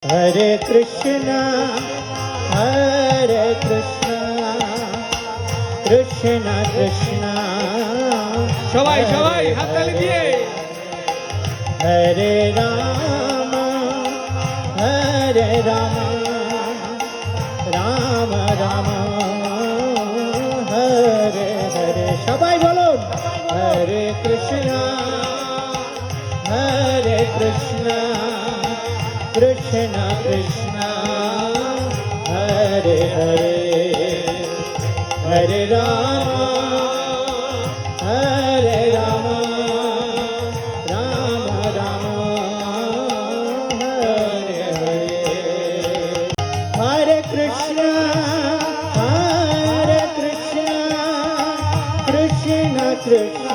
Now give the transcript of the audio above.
हरे कृष्णा कृष्णा कृष्णा সবাই সবাই হাততালি দিয়ে हरे राम राम राम हरे हरे সবাই বলুন हरे कृष्णा कृष्णा कृष्णा हरे हरे हरे राम राम राम हरे हरे हरे कृष्णा कृष्णा कृष्णा